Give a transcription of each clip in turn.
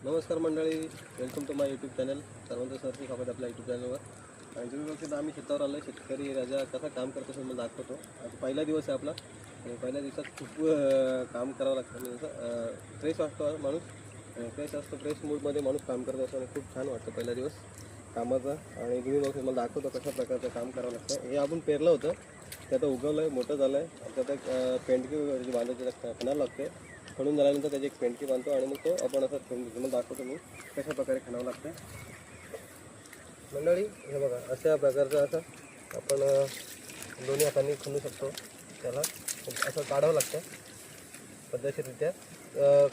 नमस्कार मंडळी, welcome to my YouTube channel. सर्वांचं सरसे स्वागत आपल्या यूट्यूब चॅनलवर. आणि तुम्ही बघता आम्ही शेतावर आलो. शेतकरी राजा कसा काम करतो हे मला दाखवतो. आज पहिला दिवस आहे आपला आणि पहिल्या दिवसात खूप काम करावं लागतं. म्हणजे जसं फ्रेश असतो माणूस, फ्रेश असतो, फ्रेश मूडमध्ये माणूस काम करत असतो आणि खूप छान वाटतं पहिला दिवस कामाचा. आणि तुम्ही बघता मला दाखवतो कशा प्रकारचं काम करावं लागतं. हे आपण पेरलं होतं, ते आता उगवलं आहे, मोठं झालं आहे. त्यात एक पेंडकी बांधायची खणाला लागते. खणून झाल्यानंतर त्याची एक पेंडकी बांधतो आणि मग तो आपण असं ठेवून घेतो. मग दाखवतो मी कशा प्रकारे खणावं लागतं मंडळी. हे बघा, अशा प्रकारचं असं आपण दोन्ही हातांनी खणू शकतो. त्याला असं काढावं लागतं पद्धतशीररित्या.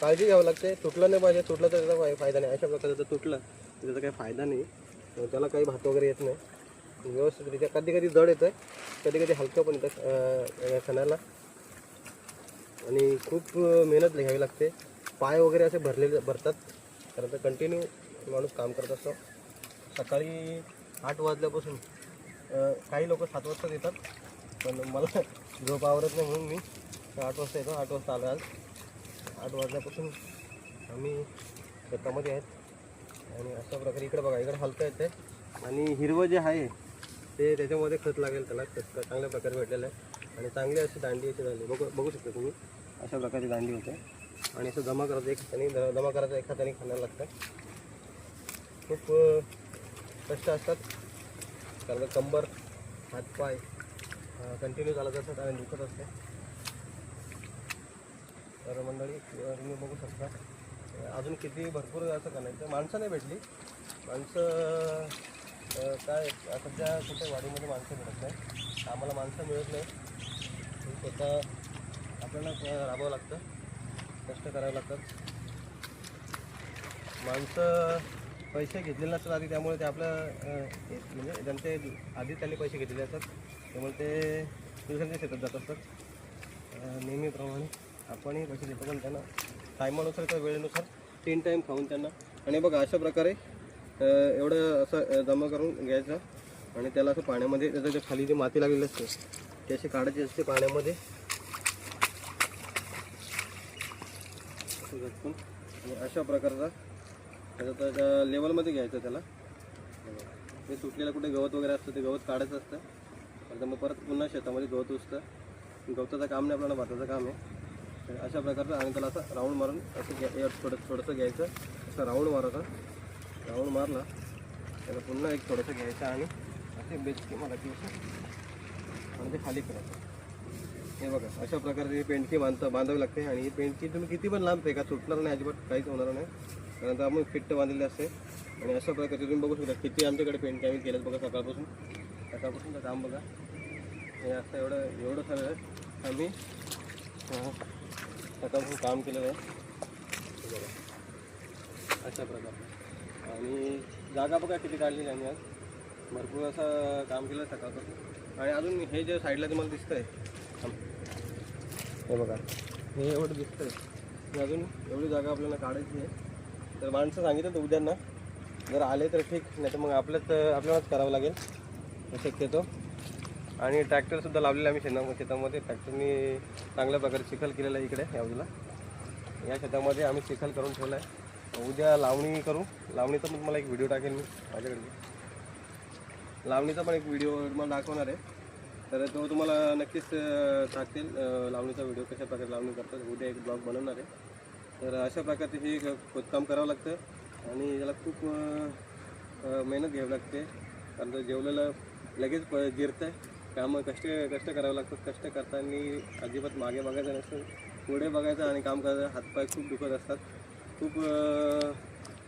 काळजी घ्यावं लागते, तुटलं नाही पाहिजे. तुटलं तर त्याचा फायदा नाही. अशा प्रकारे जर तुटलं तर त्याचा काही फायदा नाही. त्याला काही भात वगैरे येत नाही. व्यवस्थितरित्या कधी कधी जड येतं, कधी कधी हलकं पण येतं खणाला. आणि खूप मेहनत घ्यावी लागते. पाय वगैरे असे भरतात, कारण तर कंटिन्यू माणूस काम करत असतो. सकाळी 8 वाजल्यापासून काही लोक 7 वाजता येतात, पण मला झोप आवरत नाही म्हणून मी 8 वाजता येतो. 8 वाजता आलो. आज 8 वाजल्यापासून आम्ही शेतामध्ये आहेत. आणि अशा प्रकारे इकडे बघा, इकडे हलकं येतं आणि हिरवं जे आहे ते त्याच्यामध्ये खत लागेल. त्याला खत चांगल्या प्रकारे भेटलेलं आहे. आणि चांगली अशी दांडी अशी झाली, बघू शकता तुम्ही. अशा प्रकारची दांडी होते. आणि असं जमा करायचं, एक हाताने जमा करायचं, एक हाताने खाण्याला लागतं. खूप कष्ट असतात, कारण कंबर, हातपाय कंटिन्यू चालत असतात आणि दुखत असते. तर मंडळी तुम्ही बघू शकता. अजून किती भरपूर असं करायचं. माणसं नाही भेटली. माणसं काय सध्या कुठे वाडीमध्ये माणसं मिळत नाही, आम्हाला माणसं मिळत नाही. स्वतः आपल्याला राबावं लागतं, कष्ट करावं लागतात. माणसं पैसे घेतलेले नसतात आधी, त्यामुळे ते आपलं म्हणजे त्यांचे आधी त्यांनी पैसे घेतलेले असतात, त्यामुळे ते दुसऱ्यांच्या शेतात जात असतात. नेहमीप्रमाणे आपणही पैसे देतो, पण त्यांना टायमानुसार किंवा वेळेनुसार 3 टाईम खाऊन त्यांना. आणि बघा, अशा प्रकारे एवढं असं जमा करून घ्यायचं आणि त्याला असं पाण्यामध्ये, त्याच्या जे खाली जी माती लागलेली असते ती अशी काढायची असते पाण्यामध्ये. आणि अशा प्रकारचा त्याच्या लेवलमध्ये घ्यायचं त्याला. ते सुटलेलं कुठे गवत वगैरे असतं ते गवत काढायचं असतं. तर मग परत पुन्हा शेतामध्ये गवत उसतं. गवताचं काम नाही, आपल्याला भाताचं काम आहे. अशा प्रकारचं. आणि त्याला असं राऊंड मारून असं थोडंसं घ्यायचं, असं राऊंड मारायचं. राऊंड मारला त्याला पुन्हा एक थोडंसं घ्यायचं आणि असे बेचके मारायची आणि ते खाली करायचं. हे बघा, अशा प्रकारे पेंडकी बांधावी लागते. आणि ही पेंडकी तुम्ही किती पण लांब फेका, तुटणार नाही, अजिबात काहीच होणार नाही, कारण तर आपण फिट्ट बांधलेले असते. आणि अशा प्रकारे तुम्ही बघू शकता किती आमच्याकडे पेंडकी आम्ही केलं बघा. सकाळपासून तर काम बघा. हे असं एवढं सगळं आम्ही सकाळपासून काम केलेलं आहे बघा, अशा प्रकारे. आणि जागा बघा किती काढलेली आम्ही आज. भरपूर असं काम केलं सकाळपासून. आणि अजून हे जे साईडला तुम्हाला दिसतं आहे, हे बघा, हे एवढं दिसतं आहे. अजून एवढी जागा आपल्याला काढायची आहे. तर माणसं सांगितलं तर उद्यांना जर आले तर ठीक, नाही तर मग आपल्यालाच करावं लागेल शक्यतो. आणि ट्रॅक्टरसुद्धा लावलेलं आम्ही शेतामध्ये. ट्रॅक्टरनी चांगल्या प्रकारे चिखल केलेला आहे इकडे या बाजूला. या शेतामध्ये आम्ही चिखल करून ठेवला आहे. उद्या लावणी करू. लावणीचा पण मला एक व्हिडिओ टाकेल मी माझ्याकडे. लावणीचा पण एक व्हिडिओ मला दाखवणार आहे, तर तो तुम्हाला नक्कीच टाकतील. लावणीचा व्हिडिओ कशा प्रकारे लावणी करतात, उद्या एक ब्लॉग बनवणार आहे. तर अशा प्रकारचे हे खोदकाम करावं लागतं आणि याला खूप मेहनत घ्यावी लागते, कारण तर जेवलेलं लगेच जिरतं आहे. कामं कष्ट करावं लागतात. कष्ट करताना अजिबात मागे बघायचं नसतं, पुढे बघायचं आणि काम करायचं. हातपाय खूप दुखत असतात. खूप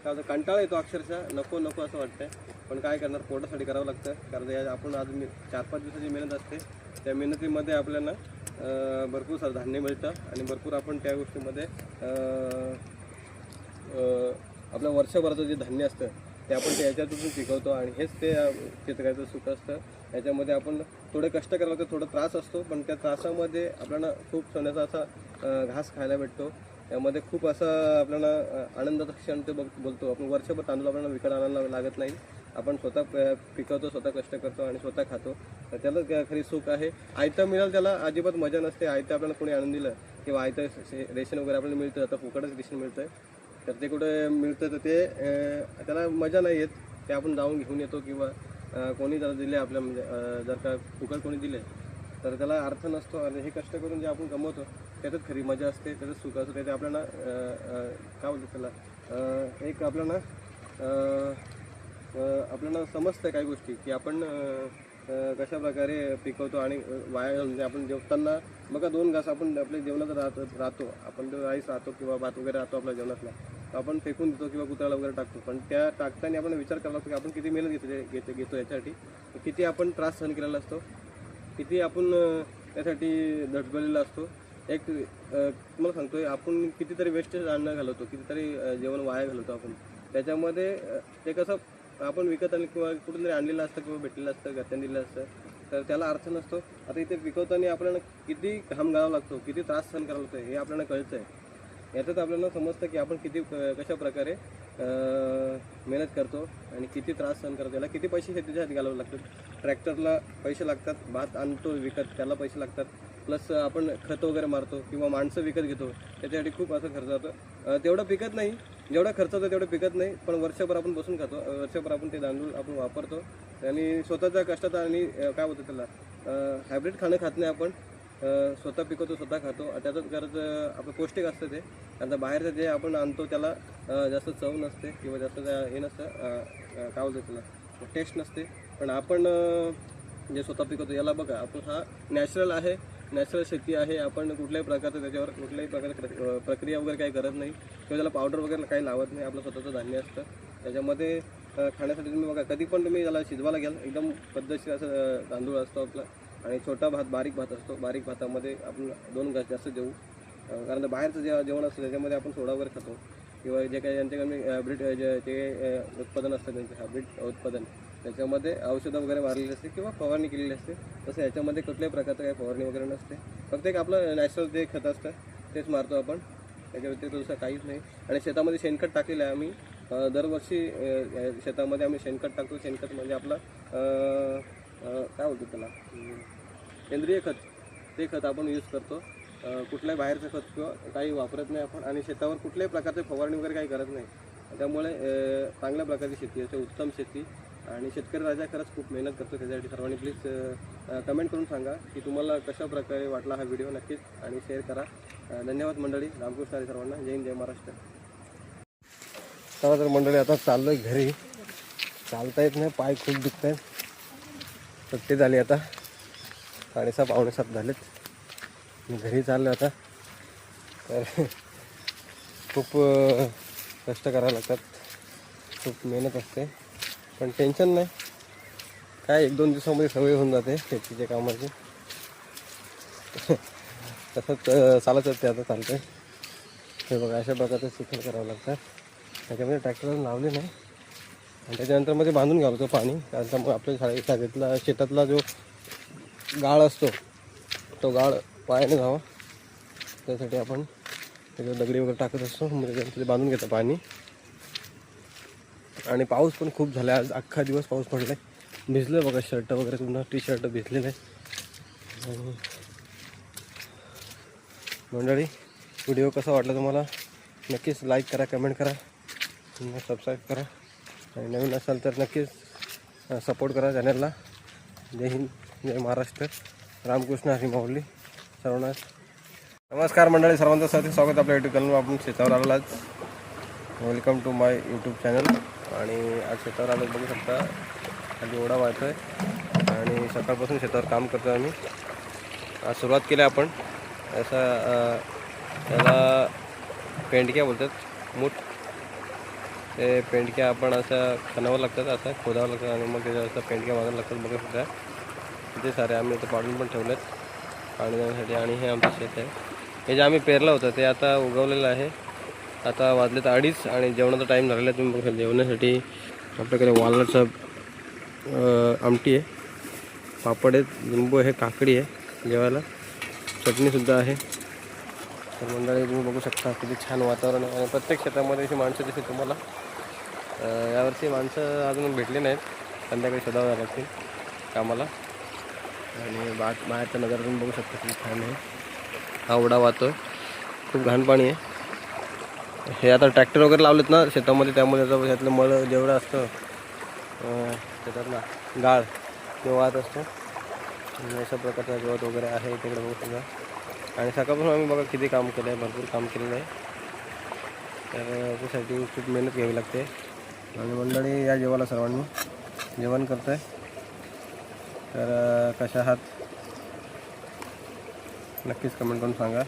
काय कंटाळा येतो अक्षरशः, नको असं वाटतं. पण काय करणार, पोटासाठी करावं लागतं. कारण आपण आज 4-5 दिवसाची मेहनत असते. त्या मेहनतीमध्ये आपल्याला भरपूर सारं धान्य मिळतं आणि भरपूर आपण त्या गोष्टीमध्ये आपलं वर्षभराचं जे धान्य असतं ते आपण याच्यातून पिकवतो. आणि हेच ते शेतकऱ्याचं सुख असतं. याच्यामध्ये आपण थोडे कष्ट करावं लागतं, थोडा त्रास असतो, पण त्या त्रासामध्ये आपल्याला खूप सोन्याचा असा घास खायला भेटतो. त्यामध्ये खूप असा आपल्याला आनंदाचा क्षण ते बोलतो. आपण वर्षभर तांदूळ आपल्याला विकत आणायला लागत नाही, आपण स्वतः पिकवतो, स्वतः कष्ट करतो आणि स्वतः खातो. तर त्याला खरी सुख आहे. आयतं मिळालं त्याला अजिबात मजा नसते. आयतं आपल्याला कोणी आणून दिलं किंवा आयतं रेशन वगैरे आपल्याला मिळतं, आता फुकटच रेशन मिळतं आहे. तर ते कुठे मिळतं तर ते त्याला मजा नाही येत. ते आपण जाऊन घेऊन येतो किंवा कोणी जर दिले आपल्या म्हणजे जर का फुकट कोणी दिले तर त्याला अर्थ नसतो. आणि हे कष्ट करून जे आपण कमवतो त्यातच खरी मजा असते, त्यातच सुख असतं. ते आपल्याला काय बोलतात त्याला एक आपल्याला आपल्याला समजतं काही गोष्टी की आपण कशा प्रकारे पिकवतो. आणि वाया म्हणजे आपण जेवताना बघा 2 घास आपण आपल्या जेवणात राहतो आपण जो राईस राहतो किंवा भात वगैरे राहतो आपल्या जेवणातला, आपण फेकून देतो किंवा कुत्र्याला वगैरे टाकतो. पण त्या टाकताना आपण विचार करावा लागतो की आपण किती मेहनत घेतो याच्यासाठी, किती आपण त्रास सहन केलेला असतो, किती आपण त्यासाठी धडपडलेला असतो. एक तुम्हाला सांगतोय आपण कितीतरी वेस्टेज अन्न घालवतो, कितीतरी जेवण वाया घालवतो आपण. त्याच्यामध्ये ते कसं आपण विकत आणलं किंवा कुठून तरी आणलेलं असतं किंवा भेटलेलं असतं, घरच्यांनी दिलेलं असतं, तर त्याला अर्थ नसतो. आता इथे पिकवताना आपल्याला किती घाम घालावा लागतो, किती त्रास सहन करावा लागतो हे आपल्याला कळतं आहे. याच्यात आपल्याला समजतं की आपण किती कशा प्रकारे मेहनत करतो आणि किती त्रास सहन करतो. याला किती पैसे शेतीच्या घालावे लागतात. ट्रॅक्टरला पैसे लागतात, भात आणतो विकत त्याला पैसे लागतात, प्लस आपण खतं वगैरे मारतो किंवा माणसं विकत घेतो त्याच्यासाठी खूप असं खर्च होतो. तेवढं पिकत नाही, जेवढा खर्च होतो तेवढं पिकत नाही. पण वर्षभर आपण बसून खातो, वर्षभर आपण ते तांदूळ आपण वापरतो आणि स्वतःच्या कष्टात. आणि काय होतं त्याला हायब्रिड खाणं खात नाही आपण, स्वतः पिकवतो स्वतः खातो. त्याचंच गरज आपलं पौष्टिक असतं ते. आता बाहेरचं जे आपण आणतो त्याला जास्त चव नसते किंवा जास्त हे नसतं काय बोलतो त्याला टेस्ट नसते. पण आपण जे स्वतः पिकवतो याला बघा, आपण हा नॅचरल आहे, नॅचरल शेती आहे. आपण कुठल्याही प्रकारचं त्याच्यावर कुठल्याही प्रकारची प्रक्रिया वगैरे काही करत नाही किंवा त्याला पावडर वगैरे काही लावत नाही. आपलं स्वतःचं धान्य असतं त्याच्यामध्ये. खाण्यासाठी तुम्ही बघा कधी पण तुम्ही त्याला शिजवायला घ्याल एकदम पद्धतशीर असं तांदूळ असतो आपला. आणि छोटा भात बारीक भात असतो, बारीक भातामध्ये आपण 2 घास जास्त जेवू. कारण बाहेरचं जेवण असतं त्याच्यामध्ये आपण सोडा वगैरे खातो किंवा जे काही यांच्याकडे हायब्रिड जे उत्पादन असतं त्यांचे हायब्रिड उत्पादन त्याच्यामध्ये औषधं वगैरे मारलेली असते किंवा फवारणी केलेली असते. तसं याच्यामध्ये कुठल्याही प्रकारचं काही फवारणी वगैरे नसते. फक्त एक आपलं नॅचरल जे खत असतं तेच मारतो आपण, त्याच्या व्यतिरिक्त दुसरं काहीच नाही. आणि शेतामध्ये शेणखत टाकलेलं आहे आम्ही. दरवर्षी शेतामध्ये आम्ही शेणखत टाकतो. शेणखत म्हणजे आपलं काय बोलतो त्याला सेंद्रिय खत, ते खत आपण यूज करतो. कुठल्याही बाहेरचं खत किंवा काही वापरत नाही आपण. आणि शेतावर कुठल्याही प्रकारचे फवारणी वगैरे काही करत नाही. त्यामुळे चांगल्या प्रकारची शेती असते, उत्तम शेती. आणि शेतकरी राजा खरंच खूप मेहनत करतो. त्याच्यासाठी सर्वांनी प्लीज कमेंट करून सांगा की तुम्हाला कशा प्रकारे वाटला हा व्हिडिओ. नक्कीच आणि शेअर करा. धन्यवाद मंडळी. रामकृष्ण हरी सर्वांना. जय हिंद, जय महाराष्ट्र. चला तर मंडळी आता चाललो आहे घरी. चालता येत नाही, पाय खूप दुखत आहेत. सुट्टी झाली आता, 6:30 पावणे 7 झालेत. मी घरी चाललो आता. तर खूप कष्ट करावे लागतात, खूप मेहनत असते. पण टेन्शन नाही, काय 1-2 दिवसामध्ये सवय होऊन जाते शेतीच्या कामाची. तसंच चालत असते आता चालतं. हे बघा अशा प्रकारचं चिखल करावं लागतं. त्याच्यामध्ये ट्रॅक्टर लावले नाही आणि त्याच्यानंतर मध्ये बांधून घालतो पाणी. त्यामुळे आपल्या शाळेतला शेतातला जो गाळ असतो तो गाळ पायाने जावा त्यासाठी आपण त्याच्यावर दगडी वगैरे टाकत असतो. म्हणजे त्याच्यामध्ये बांधून घेतं पाणी. आणि पाऊस पण खूप झाला आज, अख्खा दिवस पाऊस पडला आहे. भिजलं बघा, शर्ट वगैरे पूर्ण टी-शर्ट भिजलेलं आहे. आणि मंडळी व्हिडिओ कसा वाटला तुम्हाला नक्कीच लाईक करा, कमेंट करा, सबस्क्राईब करा. आणि नवीन असाल तर नक्कीच सपोर्ट करा चॅनलला. जय हिंद, जय महाराष्ट्र. रामकृष्ण हरी माऊली सर्वांना. नमस्कार मंडळी, सर्वांचं साथी स्वागत आपल्या यूट्यूब चॅनलवर. आपण शेतावर आलो आज. Welcome to my YouTube channel. आणि आज शेतावर आलो, बघू शकता खाली ओढा वाहतो आहे. आणि सकाळपासून शेतावर काम करतो आम्ही. आज सुरुवात केली आपण असं त्याला पेंडक्या बोलतात, मूठ. ते पेंडक्या आपण असं खणावं लागतात, असं खोदावं लागतात आणि मग त्याच्या असं पेंडक्या बांधावं लागतात. बघू शकता किती सारे आम्ही इथं पाडून पण ठेवलेत पाणी देण्यासाठी. आणि हे आमचं शेत आहे. हे जे आम्ही पेरलं होतं ते आता उगवलेलं आहे. आता वाजलेत 2:30 आणि जेवणाचा टाईम झालेला आहे. तुम्ही बघा जेवणासाठी आपल्याकडे वालचं आमटी आहे, पापड आहेत, लिंबू आहे, काकडी आहे, जेवायला चटणीसुद्धा आहे. तर मंडळी तुम्ही बघू शकता किती छान वातावरण आहे. आणि प्रत्येक शेतामध्ये अशी माणसं दिसते तुम्हाला. यावर्षी माणसं अजून भेटली नाहीत, संध्याकाळी शोधावं लागतील कामाला. आणि बाहेरचा नजारा तुम्ही बघू शकता किती छान आहे. हा ओढा वाहतो, खूप घाण पाणी आहे. हे आता ट्रॅक्टर वगैरे लावलेत ना शेतामध्ये, त्यामुळे त्यातलं मळ जेवढं असतं त्याच्यात ना गाळ ते वाहत असतो. अशा प्रकारचा गवत वगैरे आहे तिकडे बघू सगळं. आणि सकाळपासून आम्ही बघा किती काम केलं आहे, भरपूर काम केलेलं आहे. तर त्यासाठी खूप मेहनत घ्यावी लागते. आणि मंडळी या जेवायला सर्वांनी जेवण करत आहे. तर कशा आहात नक्कीच कमेंट करून सांगा.